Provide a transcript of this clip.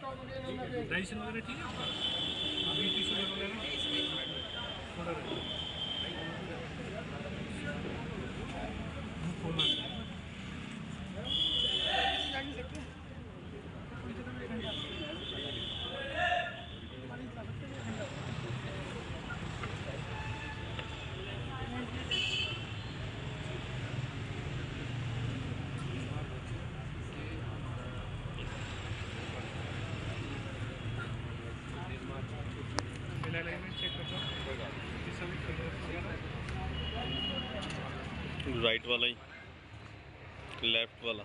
Digestion वगैरह ठीक है आपका? बीपी शुगर वगैरह खोलना है। राइट वाला ही, लेफ्ट वाला।